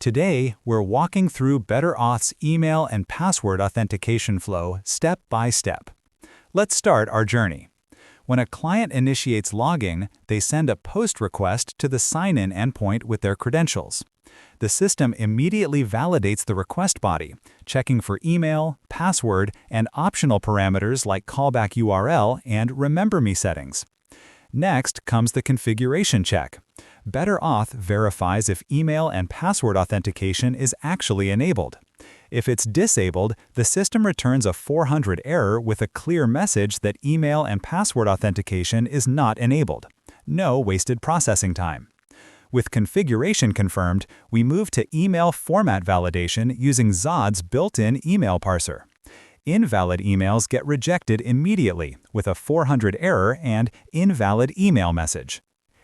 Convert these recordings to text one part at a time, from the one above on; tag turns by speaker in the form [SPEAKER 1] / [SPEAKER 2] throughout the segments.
[SPEAKER 1] Today, we're walking through BetterAuth's email and password authentication flow step by step. Let's start our journey. When a client initiates logging, they send a POST request to the sign-in endpoint with their credentials. The system immediately validates the request body, checking for email, password, and optional parameters like callback URL and Remember Me settings. Next comes the configuration check. BetterAuth verifies if email and password authentication is actually enabled. If it's disabled, the system returns a 400 error with a clear message that email and password authentication is not enabled. No wasted processing time. With configuration confirmed, we move to email format validation using Zod's built-in email parser. Invalid emails get rejected immediately with a 400 error and invalid email message.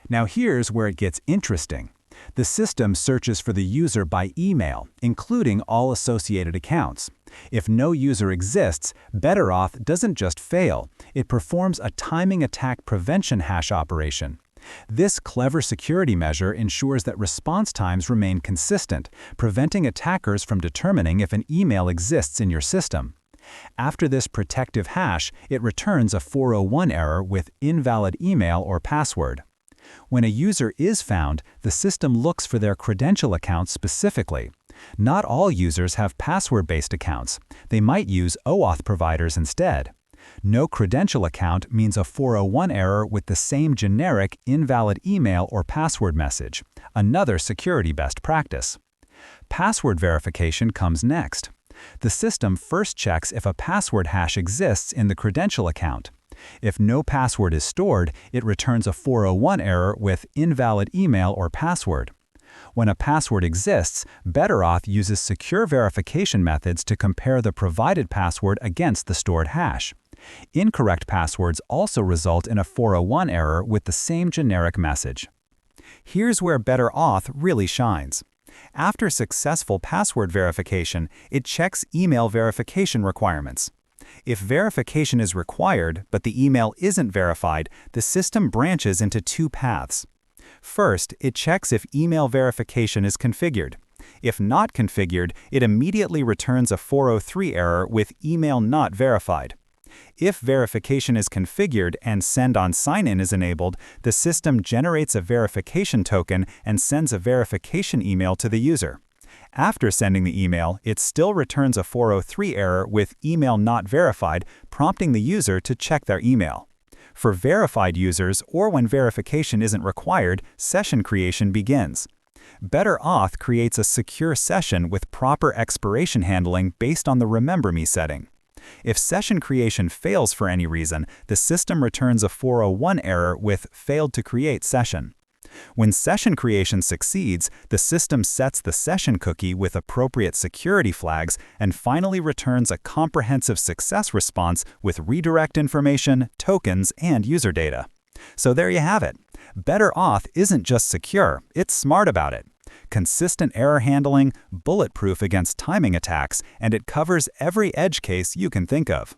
[SPEAKER 1] Now here's where it gets interesting. The system searches for the user by email, including all associated accounts. If no user exists, BetterAuth doesn't just fail, it performs a timing attack prevention hash operation. This clever security measure ensures that response times remain consistent, preventing attackers from determining if an email exists in your system. After this protective hash, it returns a 401 error with invalid email or password. When a user is found, the system looks for their credential account specifically. Not all users have password-based accounts. They might use Auth providers instead. No credential account means a 401 error with the same generic invalid email or password message, another security best practice. Password verification comes next. The system first checks if a password hash exists in the credential account. If no password is stored, it returns a 401 error with invalid email or password. When a password exists, BetterAuth uses secure verification methods to compare the provided password against the stored hash. Incorrect passwords also result in a 401 error with the same generic message. Here's where BetterAuth really shines. After successful password verification, it checks email verification requirements. If verification is required, but the email isn't verified, the system branches into two paths. First, it checks if email verification is configured. If not configured, it immediately returns a 403 error with email not verified. If verification is configured and Send on Sign-in is enabled, the system generates a verification token and sends a verification email to the user. After sending the email, it still returns a 403 error with email not verified, prompting the user to check their email. For verified users or when verification isn't required, session creation begins. BetterAuth creates a secure session with proper expiration handling based on the Remember Me setting. If session creation fails for any reason, the system returns a 401 error with Failed to create session. When session creation succeeds, the system sets the session cookie with appropriate security flags and finally returns a comprehensive success response with redirect information, tokens, and user data. So there you have it. BetterAuth isn't just secure, it's smart about it. Consistent error handling, bulletproof against timing attacks, and it covers every edge case you can think of.